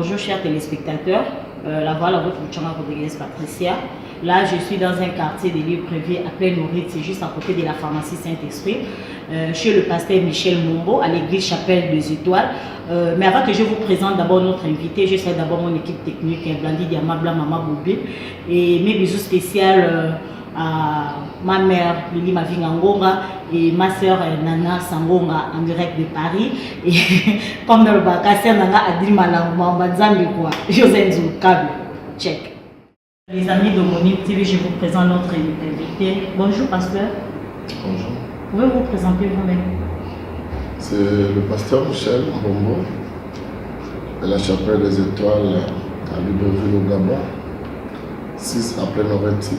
Bonjour chers téléspectateurs, la voilà votre Changa Rodriguez Patricia. Là je suis dans un quartier de lieux privés à Pleine-Maurice, c'est juste à côté de la pharmacie Saint-Esprit, chez le pasteur Michel Mombo à l'église Chapelle des Étoiles. Mais avant que je vous présente d'abord notre invité, je salue d'abord mon équipe technique, Blandi Diama Blanc, Mama Bobi, et mes bisous spéciaux à ma mère Lili Mavingangonga et ma soeur Nana Sangonga en direct de Paris. Et comme dans le Bakassia Nana Adil Malangma, Banzambi quoi, José Nzoukable. Check. Les amis de Monique TV, je vous présente notre invité. Bonjour pasteur. Bonjour. Pouvez-vous présenter vous-même? C'est le pasteur Michel Mbombo de la Chapelle des Étoiles à Libreville au Gabon, 6 à Pleine-Maurice,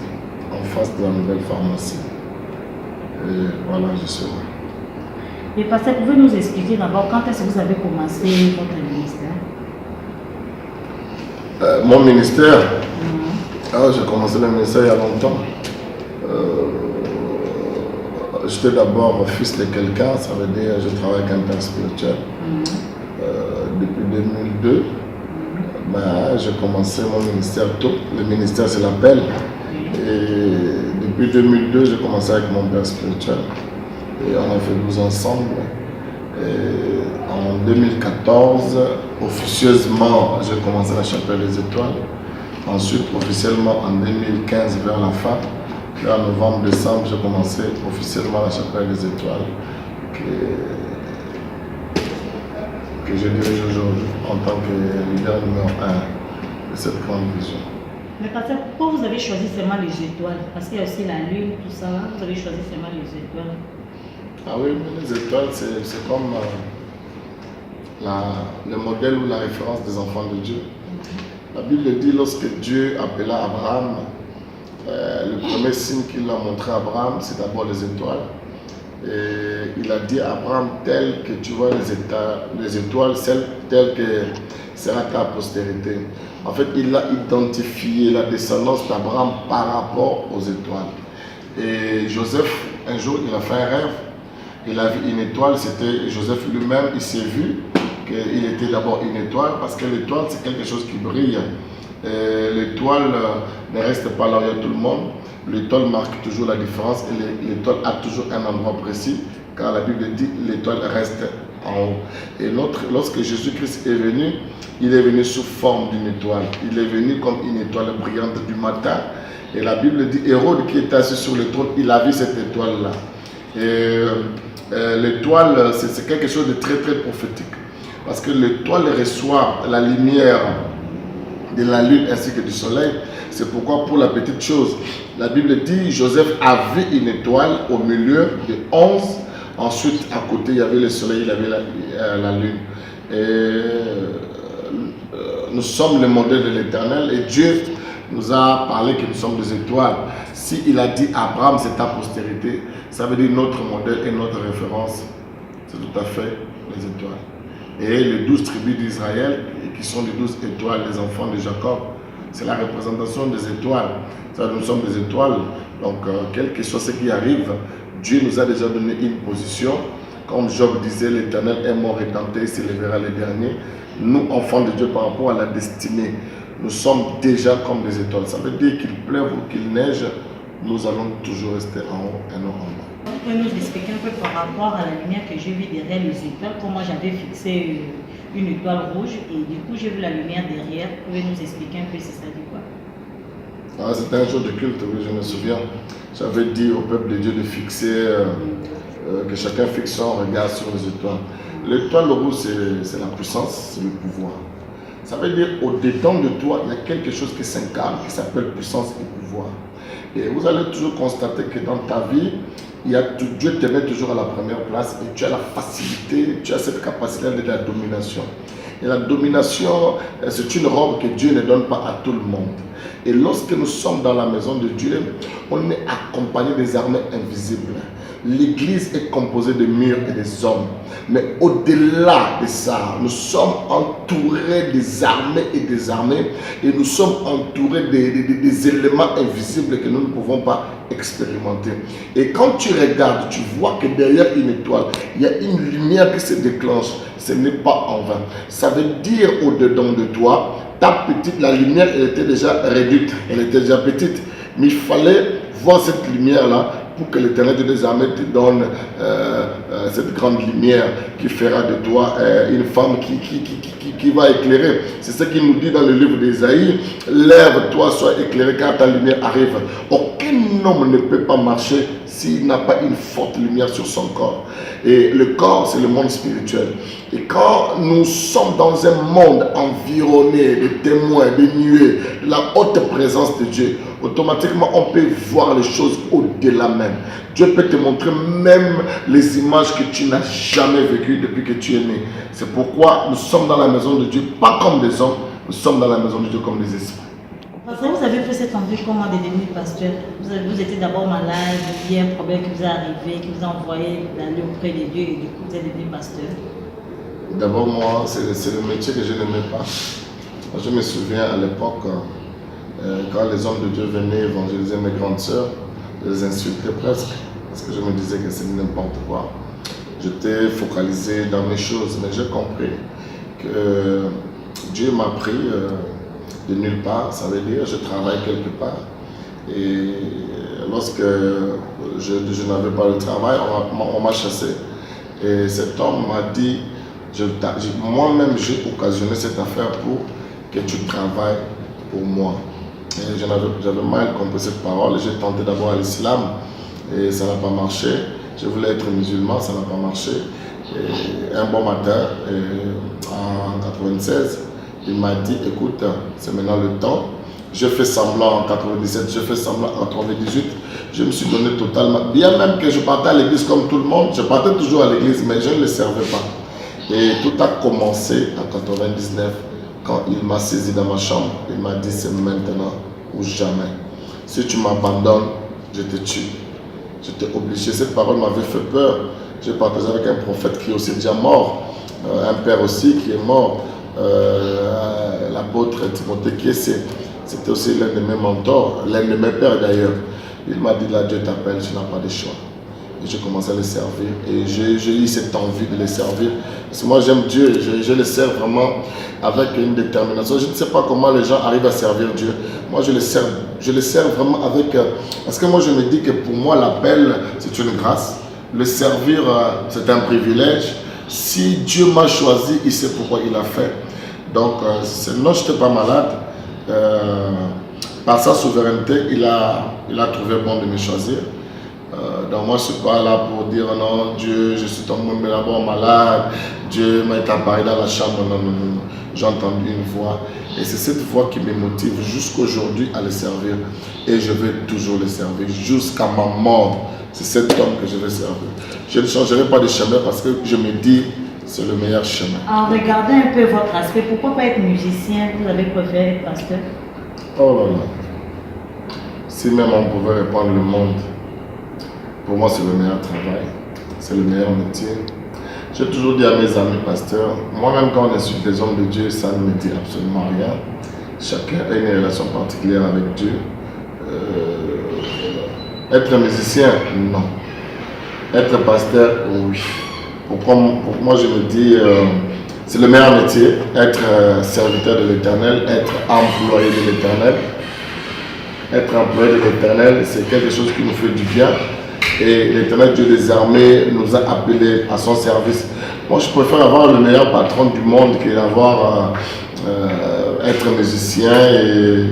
en face de la nouvelle pharmacie. Et voilà, je suis là. Et pasteur, pouvez nous expliquer d'abord quand est-ce que vous avez commencé votre ministère? Mon ministère, j'ai commencé le ministère il y a longtemps. J'étais d'abord fils de quelqu'un, ça veut dire je travaille avec un père spirituel. Depuis 2002, j'ai commencé mon ministère tôt. Le ministère c'est l'appel. Et depuis 2002, j'ai commencé avec mon père spirituel. Et on a fait 12 ensemble. Et en 2014, officieusement, j'ai commencé la Chapelle des Étoiles. Ensuite, officiellement en 2015, vers la fin, vers novembre-décembre, j'ai commencé officiellement la Chapelle des Étoiles que je dirige aujourd'hui en tant que leader numéro 1 de cette grande vision. Mais pasteur, pourquoi vous avez choisi seulement les étoiles? Parce qu'il y a aussi la lune, tout ça, vous avez choisi seulement les étoiles. Ah oui, mais les étoiles, c'est comme le modèle ou la référence des enfants de Dieu. La Bible dit lorsque Dieu appela Abraham, le premier signe qu'il a montré à Abraham, c'est d'abord les étoiles. Et il a dit à Abraham, tel que tu vois les étoiles, telle que sera ta postérité. En fait, il a identifié la descendance d'Abraham par rapport aux étoiles. Et Joseph, un jour, il a fait un rêve. Il a vu une étoile, c'était Joseph lui-même, il s'est vu qu'il était d'abord une étoile, parce que l'étoile, c'est quelque chose qui brille. L'étoile ne reste pas là où il y a tout le monde. L'étoile marque toujours la différence et l'étoile a toujours un endroit précis, car la Bible dit l'étoile reste en haut. Et lorsque Jésus-Christ est venu, il est venu sous forme d'une étoile. Il est venu comme une étoile brillante du matin. Et la Bible dit, Hérode qui était assis sur le trône, il a vu cette étoile-là. Et l'étoile, c'est quelque chose de très très prophétique. Parce que l'étoile reçoit la lumière de la lune ainsi que du soleil. C'est pourquoi pour la petite chose, la Bible dit Joseph a vu une étoile au milieu de 11. Ensuite, à côté, il y avait le soleil, il y avait la lune. Et nous sommes le modèle de l'Éternel et Dieu nous a parlé que nous sommes des étoiles. Si il a dit Abraham, c'est ta postérité, ça veut dire notre modèle et notre référence. C'est tout à fait les étoiles. Et les 12 tribus d'Israël, qui sont les 12 étoiles, les enfants de Jacob, c'est la représentation des étoiles. Ça, nous sommes des étoiles. Donc, quel que soit ce qui arrive, Dieu nous a déjà donné une position. Comme Job disait, l'Éternel est mort et tenté, il s'élèvera les derniers. Nous, enfants de Dieu, par rapport à la destinée, nous sommes déjà comme des étoiles. Ça veut dire qu'il pleuve ou qu'il neige, nous allons toujours rester en haut et non en bas. Vous pouvez nous expliquer un peu par rapport à la lumière que j'ai vue derrière les étoiles, comment j'avais fixé une étoile rouge et du coup j'ai vu la lumière derrière. Vous pouvez nous expliquer un peu si ça dit quoi? C'était un jour de culte, oui, je me souviens. J'avais dit au peuple de Dieu de fixer, que chacun fixe son regard sur les étoiles. L'étoile rouge, c'est la puissance, c'est le pouvoir. Ça veut dire au-dedans de toi, il y a quelque chose qui s'incarne, qui s'appelle puissance et pouvoir. Et vous allez toujours constater que dans ta vie, Dieu te met toujours à la première place et tu as la facilité, tu as cette capacité de la domination. Et la domination, c'est une robe que Dieu ne donne pas à tout le monde. Et lorsque nous sommes dans la maison de Dieu, on est accompagné des armées invisibles. L'église est composée de murs et des hommes. Mais au-delà de ça, nous sommes entourés des armées et des armées. Et nous sommes entourés des éléments invisibles que nous ne pouvons pas expérimenter. Et quand tu regardes, tu vois que derrière une étoile, il y a une lumière qui se déclenche. Ce n'est pas en vain. Ça veut dire au-dedans de toi, ta petite, la lumière, elle était déjà réduite. Elle était déjà petite. Mais il fallait voir cette lumière-là pour que l'Éternel Dieu des armées te donne cette grande lumière qui fera de toi une femme qui va éclairer. C'est ce qu'il nous dit dans le livre d'Ésaïe. Lève-toi, sois éclairé car ta lumière arrive. Aucun homme ne peut pas marcher s'il n'a pas une forte lumière sur son corps. Et le corps, c'est le monde spirituel. Et quand nous sommes dans un monde environné de témoins, de nuées, de la haute présence de Dieu, automatiquement on peut voir les choses au-delà même. Dieu peut te montrer même les images que tu n'as jamais vécues depuis que tu es né. C'est pourquoi nous sommes dans la maison de Dieu, pas comme des hommes, nous sommes dans la maison de Dieu comme des esprits. Parce que vous avez fait cette envie comment de devenir pasteur. Vous étiez d'abord malade, il y a un problème qui vous est arrivé, qui vous a envoyé d'aller auprès de Dieu et du coup vous êtes devenu pasteur. D'abord moi, c'est le métier que je n'aimais pas. Je me souviens à l'époque, quand les hommes de Dieu venaient évangéliser mes grandes sœurs, je les insultais presque, parce que je me disais que c'est n'importe quoi. J'étais focalisé dans mes choses, mais j'ai compris que Dieu m'a pris de nulle part, ça veut dire je travaille quelque part. Et lorsque je n'avais pas de travail, on m'a chassé. Et cet homme m'a dit, moi-même j'ai occasionné cette affaire pour que tu travailles pour moi. Et j'avais mal compris cette parole. J'ai tenté d'abord à l'islam et ça n'a pas marché. Je voulais être musulman, ça n'a pas marché. Et un bon matin, en 96, il m'a dit, écoute, c'est maintenant le temps. Je fais semblant en 97, je fais semblant en 98. Je me suis donné totalement, bien même que je partais à l'église comme tout le monde, je partais toujours à l'église, mais je ne le servais pas. Et tout a commencé en 99, quand il m'a saisi dans ma chambre. Il m'a dit, c'est maintenant ou jamais. Si tu m'abandonnes, je te tue. J'étais obligé, cette parole m'avait fait peur. J'ai partagé avec un prophète qui est aussi déjà mort, un père aussi qui est mort, l'apôtre Timothée Kiesé. C'était aussi l'un de mes mentors, l'un de mes pères d'ailleurs. Il m'a dit, là Dieu t'appelle, tu n'as pas de choix. Et j'ai commencé à les servir et j'ai eu cette envie de les servir. Parce que moi j'aime Dieu, je les sers vraiment avec une détermination. Je ne sais pas comment les gens arrivent à servir Dieu. Moi je les sers vraiment avec... Parce que moi je me dis que pour moi l'appel c'est une grâce. Le servir c'est un privilège. Si Dieu m'a choisi, il sait pourquoi il a fait. Donc non, je n'étais pas malade. Par sa souveraineté, il a trouvé bon de me choisir. Donc moi je ne suis pas là pour dire non, Dieu, je suis tombé d'abord malade, Dieu m'a été apparu dans la chambre, non, non, non. J'ai entendu une voix et c'est cette voix qui me motive jusqu'aujourd'hui à le servir et je vais toujours le servir jusqu'à ma mort. C'est cet homme que je vais servir. Je ne changerai pas de chemin parce que je me dis c'est le meilleur chemin. En regardant un peu votre aspect, pourquoi pas être musicien? Vous avez préféré être pasteur? Oh là là. Si même on pouvait répondre le monde, pour moi c'est le meilleur travail, c'est le meilleur métier. J'ai toujours dit à mes amis pasteurs, moi-même quand on insulte les hommes de Dieu, ça ne me dit absolument rien. Chacun a une relation particulière avec Dieu. Être musicien, non. Être pasteur, oui. Pour moi, je me dis, c'est le meilleur métier. Être serviteur de l'Éternel, être employé de l'Éternel. Être employé de l'Éternel, c'est quelque chose qui nous fait du bien. Et l'Éternel Dieu des armées nous a appelés à son service. Moi, je préfère avoir le meilleur patron du monde que d'avoir être musicien et...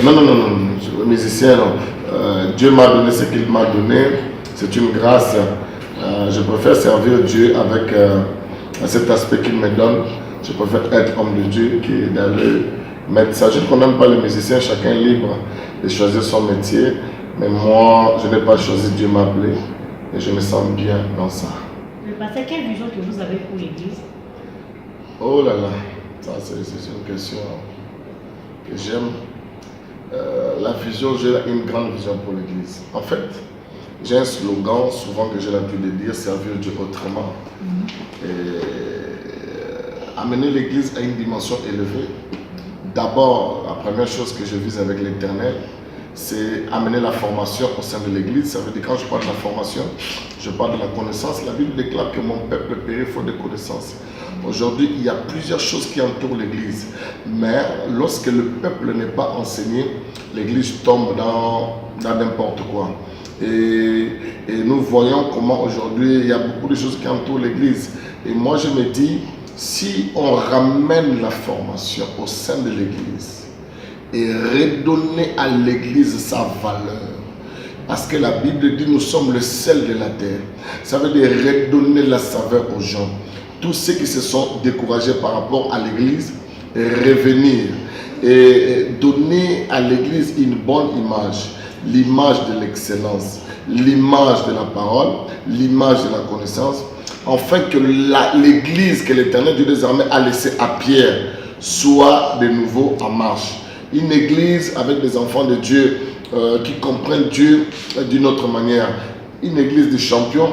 non, musicien, non. Dieu m'a donné ce qu'il m'a donné. C'est une grâce. Je préfère servir Dieu avec cet aspect qu'il me donne. Je préfère être homme de Dieu que d'aller mettre ça. Je ne condamne pas les musiciens, chacun est libre de choisir son métier. Mais moi, je n'ai pas choisi, Dieu m'a appelé et je me sens bien dans ça. Le pasteur, quelle vision que vous avez pour l'Église? Oh là là, ça c'est une question que j'aime. la vision, j'ai une grande vision pour l'Église. En fait, j'ai un slogan souvent que j'ai l'habitude de dire, servir Dieu autrement. Et amener l'Église à une dimension élevée. D'abord, la première chose que je vise avec l'Éternel, c'est amener la formation au sein de l'Église. Ça veut dire quand je parle de la formation, je parle de la connaissance. La Bible déclare que mon peuple périt faute de connaissance. Aujourd'hui, il y a plusieurs choses qui entourent l'Église. Mais lorsque le peuple n'est pas enseigné, l'Église tombe dans n'importe quoi. Et nous voyons comment aujourd'hui, il y a beaucoup de choses qui entourent l'Église. Et moi, je me dis, si on ramène la formation au sein de l'Église et redonner à l'Église sa valeur, parce que la Bible dit nous sommes le sel de la terre, ça veut dire redonner la saveur aux gens. Tous ceux qui se sont découragés par rapport à l'Église, revenir et donner à l'Église une bonne image, l'image de l'excellence, l'image de la parole, l'image de la connaissance, afin que l'Église que l'Éternel Dieu des armées a laissée à Pierre soit de nouveau en marche. Une Église avec des enfants de Dieu qui comprennent Dieu d'une autre manière. Une Église des champions,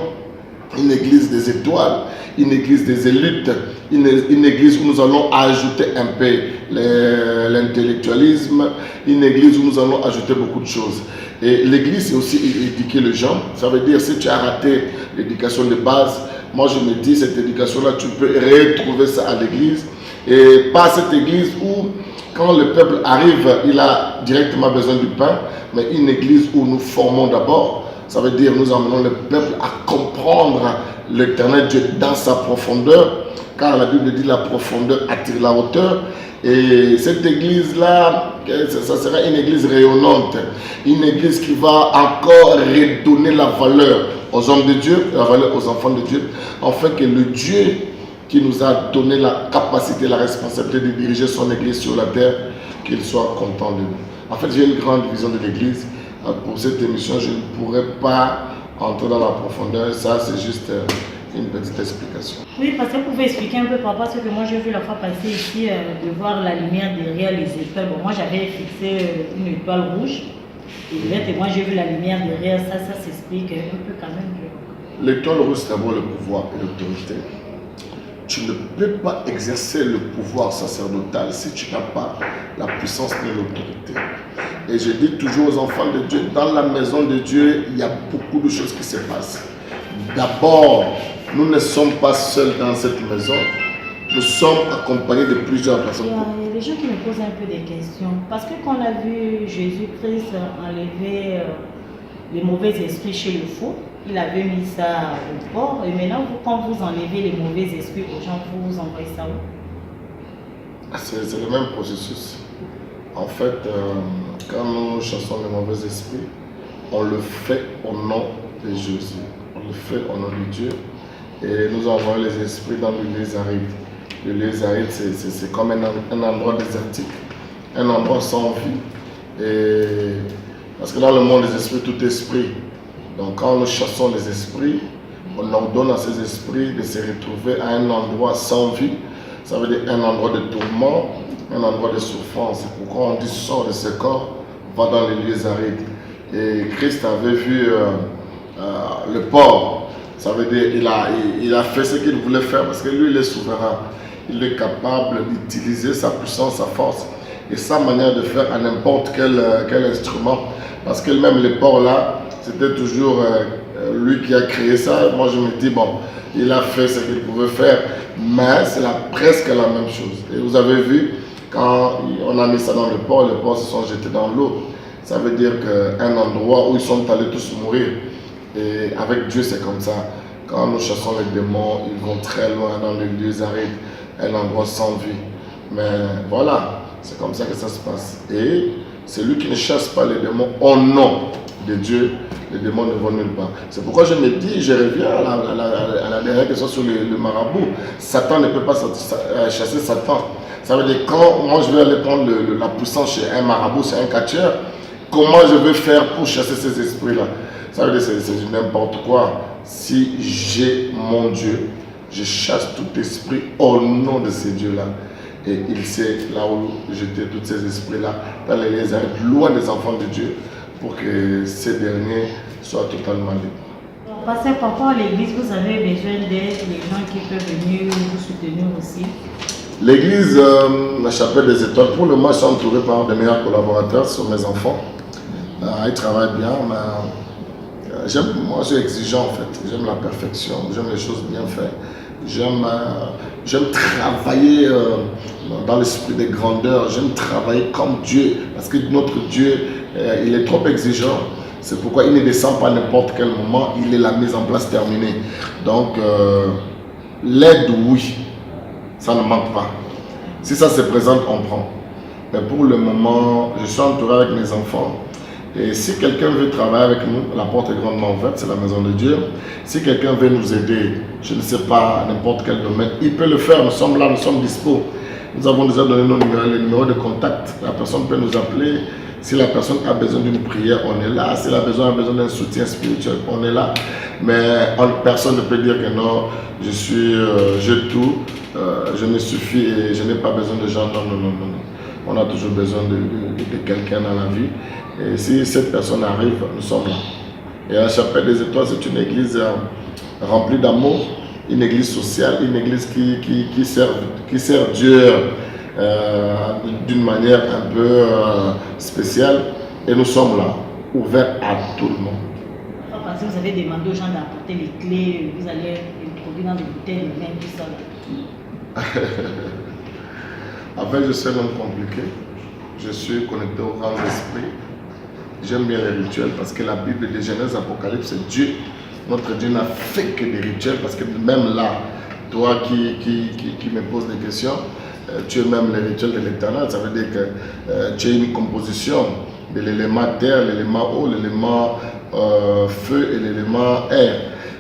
une Église des étoiles, une Église des élites, une Église où nous allons ajouter un peu l'intellectualisme, une Église où nous allons ajouter beaucoup de choses. Et l'Église, c'est aussi éduquer les gens. Ça veut dire, si tu as raté l'éducation de base, moi je me dis, cette éducation-là, tu peux retrouver ça à l'Église. Et pas cette Église où, quand le peuple arrive, il a directement besoin du pain, mais une Église où nous formons d'abord. Ça veut dire, nous emmenons le peuple à comprendre l'Éternel Dieu dans sa profondeur, car la Bible dit la profondeur attire la hauteur. Et cette église-là, ça sera une église rayonnante, une église qui va encore redonner la valeur aux hommes de Dieu, la valeur aux enfants de Dieu, afin que le Dieu qui nous a donné la capacité, la responsabilité de diriger son église sur la terre, qu'il soit content de nous. En fait, j'ai une grande vision de l'église. Pour cette émission, je ne pourrais pas entrer dans la profondeur, ça c'est juste une petite explication. Oui, parce que vous pouvez expliquer un peu par rapport à ce que moi j'ai vu la fois passer ici, de voir la lumière derrière les étoiles. Bon, moi j'avais fixé une étoile rouge, et moi j'ai vu la lumière derrière, ça s'explique un peu quand même. L'étoile rouge, c'est d'abord le pouvoir et l'autorité. Tu ne peux pas exercer le pouvoir sacerdotal si tu n'as pas la puissance de l'autorité. Et je dis toujours aux enfants de Dieu, dans la maison de Dieu, il y a beaucoup de choses qui se passent. D'abord, nous ne sommes pas seuls dans cette maison, nous sommes accompagnés de plusieurs personnes. Il y a des gens qui me posent un peu des questions. Parce que quand on a vu Jésus-Christ enlever les mauvais esprits chez le fou, il avait mis ça au port. Et maintenant, quand vous enlevez les mauvais esprits aux gens, vous envoyez ça où? C'est le même processus. En fait, quand nous chassons les mauvais esprits, on le fait au nom de Jésus. On le fait au nom de Dieu. Et nous envoyons les esprits dans l'église aride. L'église aride, c'est comme un endroit désertique, un endroit sans vie. Et parce que dans le monde des esprits, tout esprit. Donc quand nous chassons les esprits, on ordonne à ces esprits de se retrouver à un endroit sans vie. Ça veut dire un endroit de tourment, un endroit de souffrance. C'est pourquoi on dit sors de ce corps, va dans les lieux arides. Et Christ avait vu le porc. Ça veut dire il a fait ce qu'il voulait faire parce que lui il est souverain. Il est capable d'utiliser sa puissance, sa force et sa manière de faire à n'importe quel instrument. Parce que même le porc là, c'était toujours lui qui a créé ça. Moi je me dis bon, il a fait ce qu'il pouvait faire, mais c'est presque la même chose. Et vous avez vu, quand on a mis ça dans le porc, les porcs se sont jetés dans l'eau. Ça veut dire qu'un endroit où ils sont allés tous mourir. Et avec Dieu, c'est comme ça. Quand nous chassons les démons, ils vont très loin dans les lieux arides, un endroit sans vie. Mais voilà, c'est comme ça que ça se passe. Et celui qui ne chasse pas les démons au nom de Dieu, les démons ne vont nulle part. C'est pourquoi je me dis, je reviens à la dernière question sur le marabout. Satan ne peut pas chasser Satan. Ça veut dire quand moi je vais aller prendre la puissance chez un marabout, c'est un catcheur, comment je vais faire pour chasser ces esprits-là? Ça veut dire que c'est n'importe quoi. Si j'ai mon Dieu, je chasse tout esprit au nom de ces dieux-là. Et il sait là où jeter tous ces esprits-là, dans les liens loin des enfants de Dieu, pour que ces derniers soient totalement libres. Pasteur, par rapport à l'église, vous avez besoin d'aide, les gens qui peuvent venir vous soutenir aussi? L'église, la chapelle des étoiles, pour le moment, je suis entouré par de meilleurs collaborateurs, ce sont mes enfants. Ils travaillent bien, mais moi je suis exigeant en fait. J'aime la perfection, j'aime les choses bien faites. J'aime travailler dans l'esprit des grandeurs, j'aime travailler comme Dieu, parce que notre Dieu, il est trop exigeant. C'est pourquoi il ne descend pas à n'importe quel moment, il est la mise en place terminée. Donc, l'aide, oui, ça ne manque pas. Si ça se présente, on prend. Mais pour le moment, je suis entouré avec mes enfants. Et si quelqu'un veut travailler avec nous, la porte est grandement ouverte, c'est la maison de Dieu. Si quelqu'un veut nous aider, je ne sais pas, n'importe quel domaine, il peut le faire. Nous sommes là, nous sommes dispo. Nous avons déjà donné nos numéros, les numéros de contact. La personne peut nous appeler. Si la personne a besoin d'une prière, on est là. Si la personne a besoin d'un soutien spirituel, on est là. Mais personne ne peut dire que non, j'ai tout, je me suffis et je n'ai pas besoin de gens. Non, non, non, non. On a toujours besoin de quelqu'un dans la vie. Et si cette personne arrive, nous sommes là. Et la chapelle des étoiles, c'est une église remplie d'amour, une église sociale, une église qui sert Dieu d'une manière un peu spéciale. Et nous sommes là, ouverts à tout le monde. Parce que vous avez demandé aux gens d'apporter les clés, vous allez produire dans des bouteilles de vin, tout ça. En fait, je suis un homme compliqué. Je suis connecté au grand esprit. J'aime bien les rituels parce que la Bible de Genèse, Apocalypse, c'est Dieu. Notre Dieu n'a fait que des rituels parce que même là, toi qui me poses des questions, tu es même les rituels de l'éternel. Ça veut dire que tu es une composition de l'élément terre, l'élément eau, l'élément feu et l'élément air.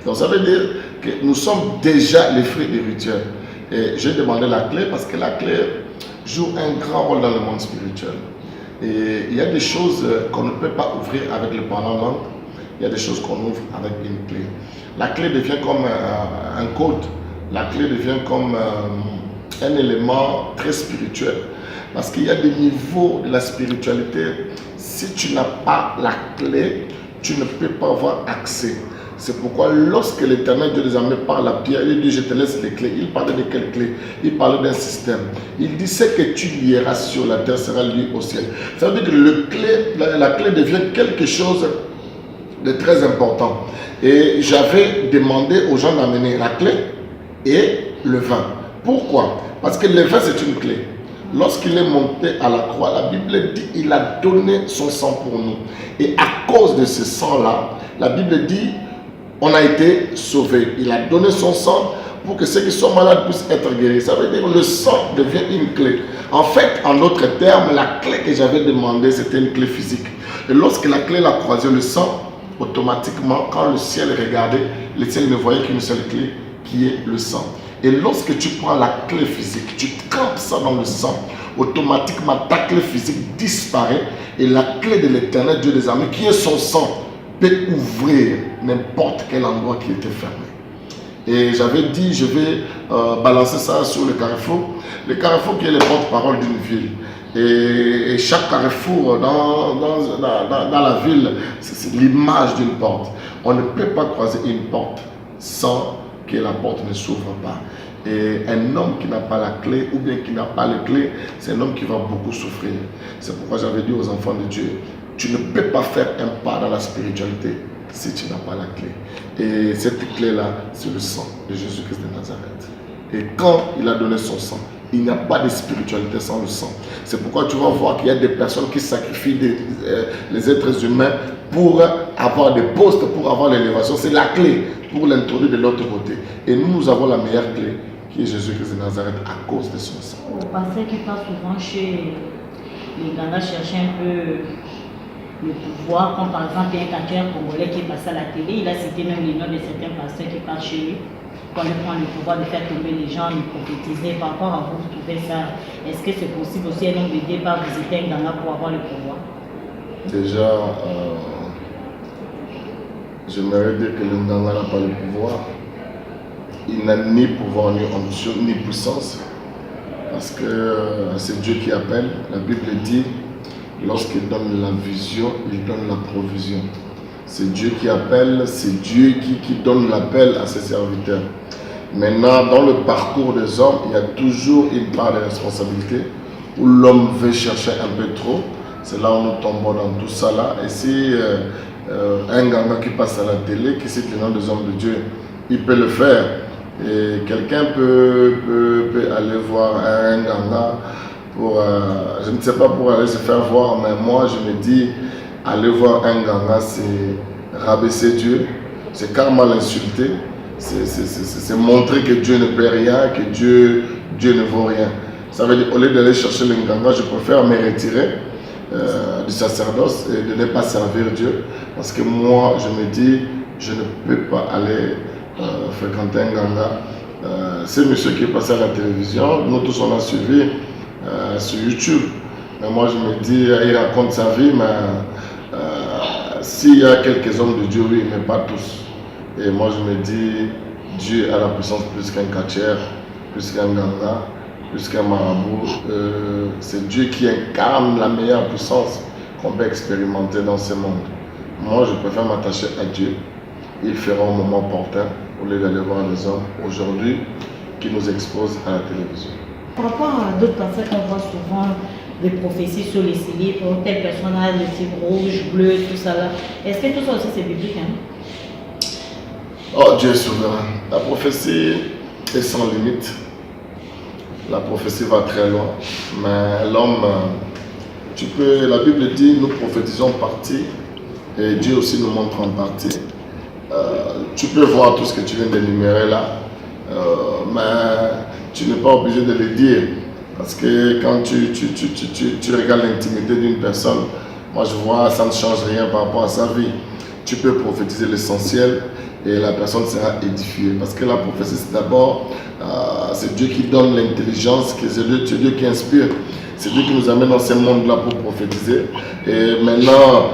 Donc ça veut dire que nous sommes déjà les fruits des rituels. Et j'ai demandé la clé parce que la clé joue un grand rôle dans le monde spirituel. Et il y a des choses qu'on ne peut pas ouvrir avec le parlement, il y a des choses qu'on ouvre avec une clé. La clé devient comme un code, la clé devient comme un élément très spirituel. Parce qu'il y a des niveaux de la spiritualité, si tu n'as pas la clé, tu ne peux pas avoir accès. C'est pourquoi lorsque l'Éternel Dieu des armées parle à Pierre, il dit je te laisse les clés. Il parlait de quelles clés? Il parlait d'un système. Il dit ce que tu lieras sur la terre sera lié au ciel. Ça veut dire que la clé devient quelque chose de très important. Et j'avais demandé aux gens d'amener la clé et le vin. Pourquoi? Parce que le vin c'est une clé. Lorsqu'il est monté à la croix, la Bible dit qu'il a donné son sang pour nous. Et à cause de ce sang-là, la Bible dit on a été sauvés. Il a donné son sang pour que ceux qui sont malades puissent être guéris. Ça veut dire que le sang devient une clé. En fait, en d'autres termes, la clé que j'avais demandé, c'était une clé physique. Et lorsque la clé l'a croisé le sang, automatiquement, quand le ciel regardait, le ciel ne voyait qu'une seule clé, qui est le sang. Et lorsque tu prends la clé physique, tu trempes ça dans le sang, automatiquement ta clé physique disparaît et la clé de l'Éternel Dieu des armées, qui est son sang, peut ouvrir n'importe quel endroit qui était fermé. Et j'avais dit, je vais balancer ça sur le carrefour. Le carrefour qui est le porte-parole d'une ville. Et chaque carrefour dans la ville, c'est l'image d'une porte. On ne peut pas croiser une porte sans que la porte ne s'ouvre pas. Et un homme qui n'a pas la clé ou bien qui n'a pas les clés, c'est un homme qui va beaucoup souffrir. C'est pourquoi j'avais dit aux enfants de Dieu, tu ne peux pas faire un pas dans la spiritualité si tu n'as pas la clé. Et cette clé-là, c'est le sang de Jésus-Christ de Nazareth. Et quand il a donné son sang, il n'y a pas de spiritualité sans le sang. C'est pourquoi tu vas voir qu'il y a des personnes qui sacrifient les êtres humains pour avoir des postes, pour avoir l'élévation. C'est la clé pour l'introduire de l'autre côté. Et nous avons la meilleure clé, qui est Jésus-Christ de Nazareth, à cause de son sang. Vous pensez qu'il passe souvent chez les Ganda chercher un peu le pouvoir, comme par exemple un candidat congolais qui est passé à la télé, il a cité même les noms de certains pasteurs qui partent chez lui pour aller prendre le pouvoir de faire tomber les gens, de prophétiser. Par rapport à vous, vous trouvez ça, est-ce que c'est possible aussi un nombre de départ visiter un Ganda pour avoir le pouvoir? Déjà, j'aimerais dire que le Nganga n'a pas le pouvoir. Il n'a ni pouvoir, ni onction, ni puissance. parce que c'est Dieu qui appelle. La Bible dit, lorsqu'il donne la vision, il donne la provision. C'est Dieu qui appelle, c'est Dieu qui donne l'appel à ses serviteurs. Maintenant, dans le parcours des hommes, il y a toujours une part de responsabilité où l'homme veut chercher un peu trop. C'est là où nous tombons dans tout ça là. Et si un ganga qui passe à la télé, qui cite le nom des hommes de Dieu, il peut le faire. Et quelqu'un peut aller voir un ganga pour, je ne sais pas, pour aller se faire voir, mais moi je me dis, aller voir un ganga, c'est rabaisser Dieu, c'est carrément l'insulter, c'est montrer que Dieu ne peut rien, que Dieu ne vaut rien. Ça veut dire, au lieu d'aller chercher le ganga, je préfère me retirer du sacerdoce et de ne pas servir Dieu, parce que moi je me dis, je ne peux pas aller fréquenter un ganga. C'est monsieur qui est passé à la télévision, nous tous on a suivi sur YouTube. Mais moi je me dis, il raconte sa vie, mais s'il y a quelques hommes de Dieu, oui, mais pas tous. Et moi je me dis, Dieu a la puissance plus qu'un catcheur, plus qu'un ganga, plus qu'un marabout. C'est Dieu qui incarne la meilleure puissance qu'on peut expérimenter dans ce monde. Moi je préfère m'attacher à Dieu. Il fera au moment opportun au lieu d'aller voir les hommes aujourd'hui qui nous exposent à la télévision. Par rapport à d'autres personnes qu'on voit souvent des prophéties sur les célibes, tel personnage, le type rouge, bleu, tout ça là, est-ce que tout ça aussi c'est biblique Oh, Dieu est souverain. La prophétie est sans limite. La prophétie va très loin. Mais l'homme, la Bible dit, nous prophétisons partie et Dieu aussi nous montre en partie. Tu peux voir tout ce que tu viens d'énumérer là, mais tu n'es pas obligé de le dire. Parce que quand tu regardes l'intimité d'une personne, moi je vois, ça ne change rien par rapport à sa vie. Tu peux prophétiser l'essentiel et la personne sera édifiée. Parce que la prophétie, c'est d'abord, c'est Dieu qui donne l'intelligence, c'est Dieu qui inspire. C'est Dieu qui nous amène dans ce monde-là pour prophétiser. Et maintenant,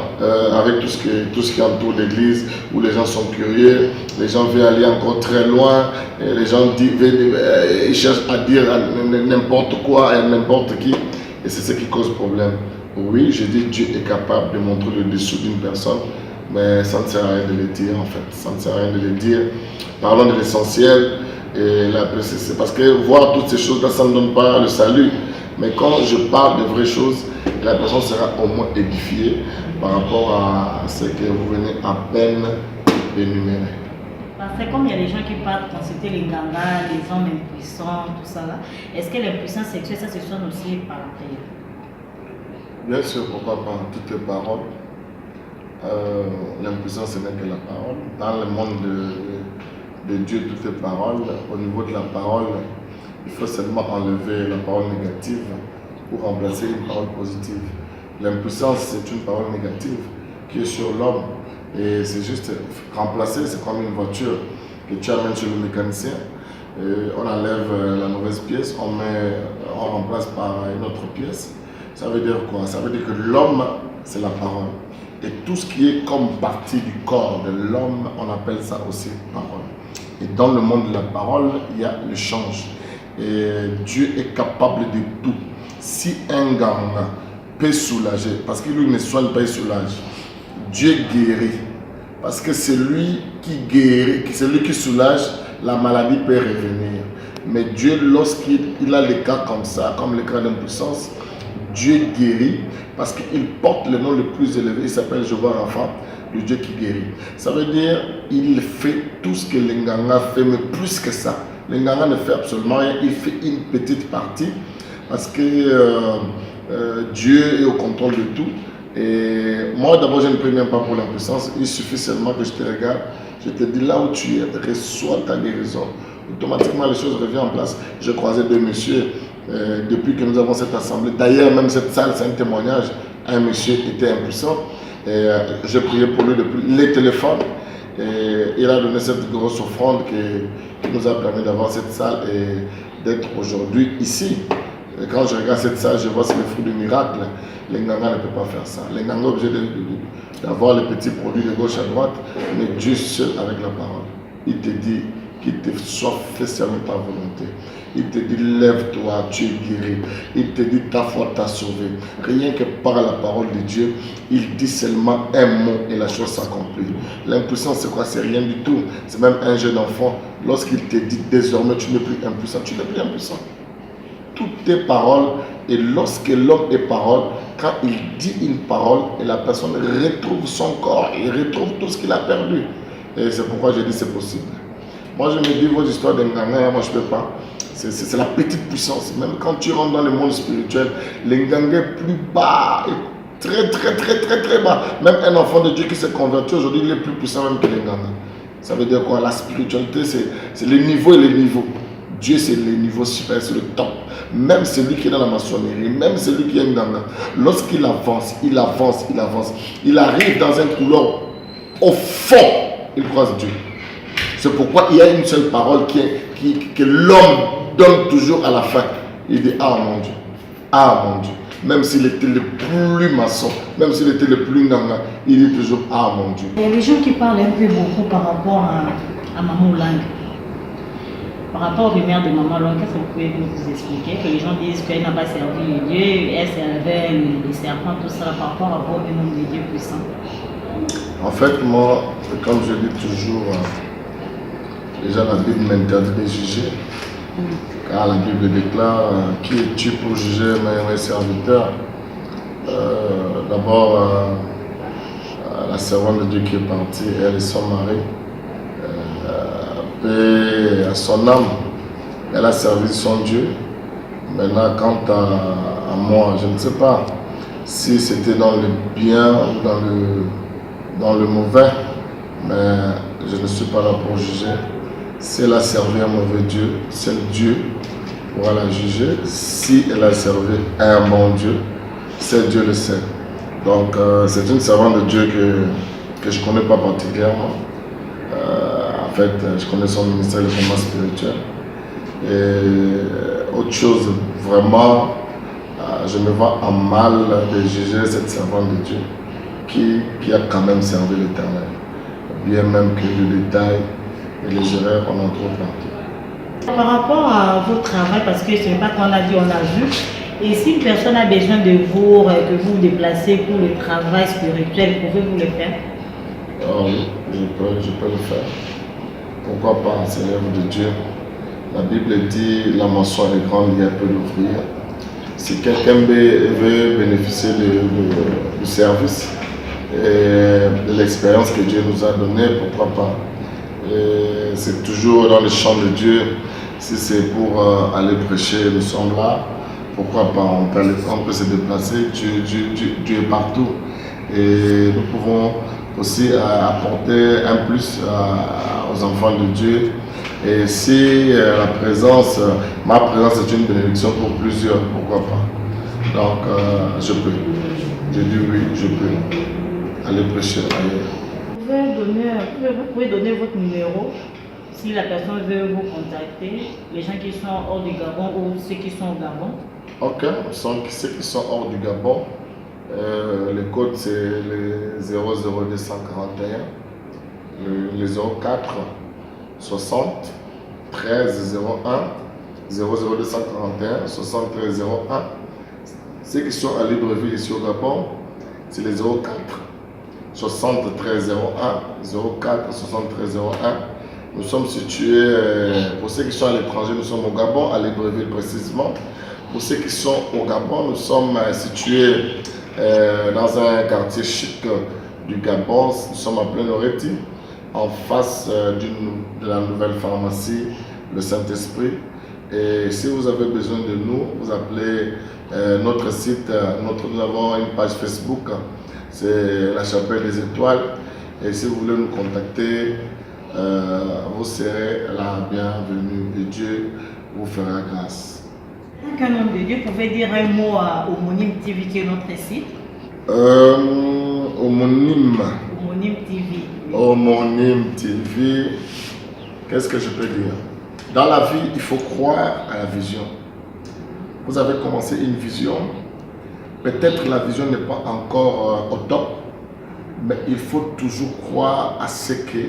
avec tout ce qui entoure l'église, où les gens sont curieux, les gens veulent aller encore très loin, et les gens ils cherchent à dire n'importe quoi et n'importe qui. Et c'est ce qui cause problème. Oui, je dis Dieu est capable de montrer le dessous d'une personne, mais ça ne sert à rien de le dire en fait. Ça ne sert à rien de le dire. Parlons de l'essentiel. C'est parce que voir toutes ces choses-là, ça ne donne pas le salut. Mais quand je parle de vraies choses, la personne sera au moins édifiée par rapport à ce que vous venez à peine d'énumérer. C'est comme il y a des gens qui partent consulter les gangas, les hommes impuissants, tout ça là. Est-ce que l'impuissance sexuelle, ça se sonne aussi par la prière? Bien sûr, pourquoi pas, toutes les paroles. L'impuissance, ce n'est que la parole. Dans le monde de Dieu, toutes les paroles, au niveau de la parole, il faut seulement enlever la parole négative pour remplacer une parole positive. L'impuissance, c'est une parole négative qui est sur l'homme. Et c'est juste remplacer, c'est comme une voiture que tu amènes chez le mécanicien. On enlève la mauvaise pièce, on remplace par une autre pièce. Ça veut dire quoi? Ça veut dire que l'homme, c'est la parole. Et tout ce qui est comme partie du corps de l'homme, on appelle ça aussi parole. Et dans le monde de la parole, il y a le change. Et Dieu est capable de tout. Si un ganga peut soulager, parce que lui ne soigne pas, il soulage. Dieu guérit. Parce que c'est lui qui guérit, c'est lui qui soulage, la maladie peut revenir. Mais Dieu, lorsqu'il a les cas comme ça, comme les cas d'impuissance, Dieu guérit parce qu'il porte le nom le plus élevé, il s'appelle Jéhovah Rapha, le Dieu qui guérit. Ça veut dire il fait tout ce que l'Nganga fait, mais plus que ça. L'Nganga ne fait absolument rien, il fait une petite partie parce que Dieu est au contrôle de tout. Et moi d'abord je ne prie même pas pour l'impuissance, il suffit seulement que je te regarde, je te dis là où tu es, reçois ta guérison. Automatiquement les choses reviennent en place. J'ai croisé deux messieurs depuis que nous avons cette assemblée. D'ailleurs même cette salle c'est un témoignage. Un monsieur était impuissant et j'ai prié pour lui depuis les téléphones. Et il a donné cette grosse offrande qui nous a permis d'avoir cette salle et d'être aujourd'hui ici. Et quand je regarde cette salle, je vois c'est le fruit du miracle. Les Nganga ne peut pas faire ça. Les Nganga sont obligés d'avoir les petits produits de gauche à droite, mais Dieu seul avec la parole. Il te dit, qu'il te soit fait selon ta volonté. Il te dit lève-toi, tu es guéri. Il te dit ta foi t'a sauvé. Rien que par la parole de Dieu, il dit seulement un mot et la chose s'accomplit. L'impuissance c'est quoi? C'est rien du tout. C'est même un jeune enfant. Lorsqu'il te dit désormais tu n'es plus impuissant, tu n'es plus impuissant. Toutes tes paroles, et lorsque l'homme est parole, quand il dit une parole et la personne retrouve son corps, il retrouve tout ce qu'il a perdu. Et c'est pourquoi je dis c'est possible. Moi je me dis vos histoires d'Nganga, moi je ne peux pas. C'est la petite puissance. Même quand tu rentres dans le monde spirituel, l'Nganga est plus bas, très bas. Même un enfant de Dieu qui s'est converti aujourd'hui, il est plus puissant même que l'Nganga. Ça veut dire quoi? La spiritualité, c'est les niveaux et les niveaux. Dieu, c'est le niveau super, c'est le top. Même celui qui est dans la maçonnerie, même celui qui est Nganga, lorsqu'il avance, il arrive dans un couloir au fond, il croise Dieu. C'est pourquoi il y a une seule parole que l'homme donne toujours à la fin. Il dit ah mon Dieu, ah mon Dieu. Même s'il était le plus maçon, même s'il était le plus Nganga, il dit toujours ah mon Dieu. Il y a des gens qui parlent un peu beaucoup par rapport à Maman Lang. Par rapport aux rumeurs de Maman Lang, qu'est-ce que vous pouvez vous expliquer? Que les gens disent qu'elle n'a pas servi les dieux, elle servait les serpents, tout ça, par rapport à vos noms de dieux puissants. En fait, moi, comme je dis toujours, déjà la Bible m'interdit de juger. Car la Bible déclare qui es-tu pour juger mes serviteurs? D'abord, la servante de Dieu qui est partie, elle et son mari. Paix à son âme, elle a servi son Dieu. Maintenant, quant à moi, je ne sais pas si c'était dans le bien ou dans le mauvais, mais je ne suis pas là pour juger. Si elle a servi un mauvais Dieu, seul Dieu pourra la juger. Si elle a servi un bon Dieu, seul Dieu le sait. Donc, c'est une servante de Dieu que je ne connais pas particulièrement. En fait, je connais son ministère de combat spirituel. Et autre chose, vraiment, je me vois en mal de juger cette servante de Dieu qui a quand même servi l'Éternel. Bien même que le détail et les erreurs, on en trouve partout. Par rapport à votre travail, parce que ce n'est pas qu'on a dit, on a vu, et si une personne a besoin de vous, que vous vous déplacez pour le travail spirituel, pouvez-vous le faire? Oh oui, je peux le faire. Pourquoi pas, c'est l'œuvre de Dieu. La Bible dit la moisson est grande, il y a peu d'ouvriers. Si quelqu'un veut bénéficier du service et de l'expérience que Dieu nous a donnée, pourquoi pas. C'est toujours dans le champ de Dieu. Si c'est pour aller prêcher, nous sommes là. Pourquoi pas, on peut se déplacer. Dieu est partout. Et nous pouvons aussi apporter un plus aux enfants de Dieu. Et si ma présence est une bénédiction pour plusieurs, pourquoi pas. Donc je peux. Je dis oui, je peux aller prêcher ailleurs. Vous pouvez donner votre numéro si la personne veut vous contacter, les gens qui sont hors du Gabon ou ceux qui sont au Gabon. Ok, ceux qui sont hors du Gabon, le code c'est le 00241, le 04 60 13 01 00241 73 01. Ceux qui sont à Libreville ici au Gabon, c'est les 04 73 01 04 73 01. Nous sommes situés, pour ceux qui sont à l'étranger, nous sommes au Gabon, à Libreville précisément. Pour ceux qui sont au Gabon, nous sommes situés dans un quartier chic du Gabon. Nous sommes à Plein-Oreti, en face de la nouvelle pharmacie, le Saint-Esprit. Et si vous avez besoin de nous, vous appelez notre site, nous avons une page Facebook, c'est la Chapelle des Étoiles. Et si vous voulez nous contacter, vous serez la bienvenue et Dieu vous fera grâce. Qu'un homme de Dieu pouvait dire un mot à Homonyme TV qui est notre site. Homonyme TV. Homonyme TV, qu'est-ce que je peux dire? Dans la vie, il faut croire à la vision. Vous avez commencé une vision, peut-être la vision n'est pas encore au top, mais il faut toujours croire à ce que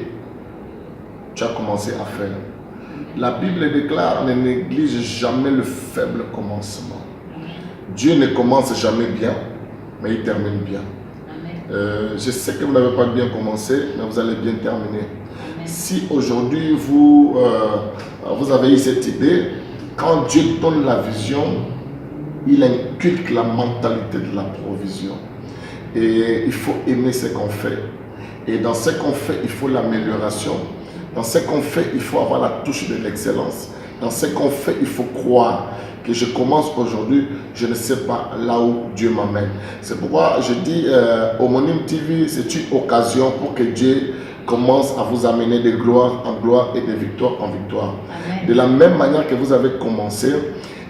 tu as commencé à faire. La Bible déclare, ne néglige jamais le faible commencement. Dieu ne commence jamais bien, mais il termine bien. Je sais que vous n'avez pas bien commencé, mais vous allez bien terminer. Amen. Si aujourd'hui vous avez eu cette idée, quand Dieu donne la vision, il inculque la mentalité de la provision. Et il faut aimer ce qu'on fait. Et dans ce qu'on fait, il faut l'amélioration. Dans ce qu'on fait, il faut avoir la touche de l'excellence. Dans ce qu'on fait, il faut croire que je commence aujourd'hui, je ne sais pas là où Dieu m'amène. C'est pourquoi je dis Homonyme TV, c'est une occasion pour que Dieu commence à vous amener de gloire en gloire et de victoire en victoire. Amen. De la même manière que vous avez commencé,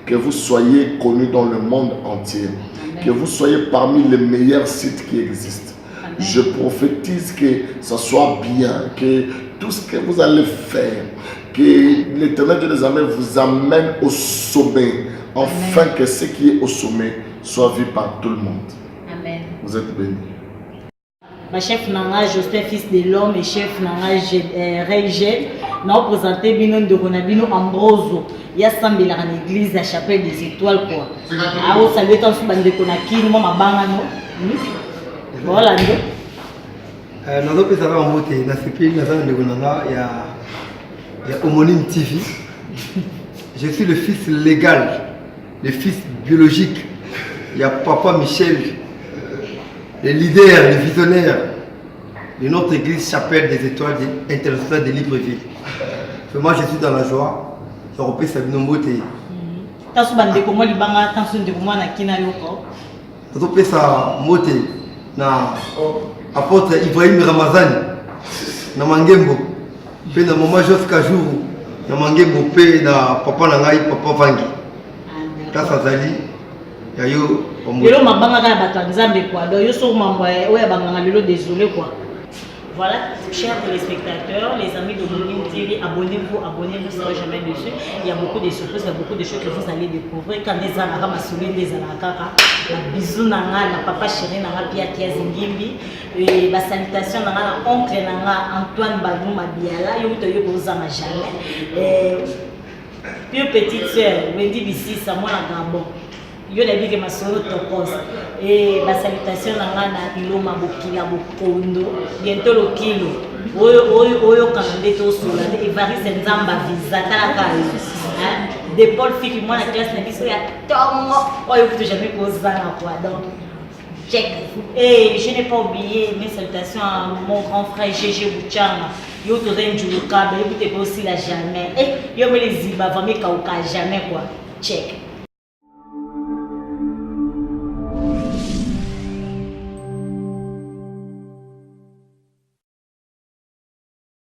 que vous soyez connus dans le monde entier. Amen. Que vous soyez parmi les meilleurs sites qui existent. Amen. Je prophétise que ça soit bien, que tout ce que vous allez faire, que l'Éternel Dieu des armées vous amène au sommet, afin que ce qui est au sommet soit vu par tout le monde. Amen. Vous êtes bénis. Ma chef Nanga, Joseph, fils de l'homme, et chef Nanga, Régel, nous avons présenté Bino de Ronabino Ambroso. Il y a Sambi dans l'église, la chapelle des étoiles. Alors, ça lui est en sous bande de Konaki, nous avons bangano. Voilà. Nous avons fait en beauté, dans ce pays, nous avons il y a Homonyme TV. Je suis le fils légal, le fils biologique. Il y a Papa Michel, le leader, le visionnaire de notre église chapelle des étoiles internationales de Libreville. Moi, je suis dans la joie. Je repère sa beauté. Tansu bande comment libanga tansu de comment na kina yoko. Nous avons fait sa beauté na apôtre Ibrahim Ramazani na Mangembo. Puis na maman jusqu'à jour na Mangembo pe na papa na ngai papa Vangi. Kasa zali ya yo lelo mabanga ka bato nzambe quoi. Donc yo so mambo oya banganga lelo désolé quoi. Voilà, chers téléspectateurs, les amis de Homonyme TV, abonnez-vous, ne serez jamais dessus. Il y a beaucoup de surprises, il y a beaucoup de choses que vous allez découvrir. Quand les Alaka m'a soulevé les Alaka, la bisou nanga, la papa chéri nanga, Pia Tia Zingimbi, et la salutation nanga, oncle nanga, Antoine Bagou Mabiala, yo te yo kozama jamais. Puis petite sœur, Wendy Bissi, ça moi la Gabon. Yo la vie que ma sœur topose et la salutation nanga na iloma bokila bokondo bientôt le kilo oyo kanande to sola et varie nzamba visa tala kala de Paul Fifi moi la classe na biso ya tongo oyo que jamais kozana quoi donc check et je n'ai pas oublié mes salutations à mon grand frère Gégé Bouchanga yo to zenjuluka ba yo te aussi la jamais et yo me les ziba va me kauka jamais quoi check.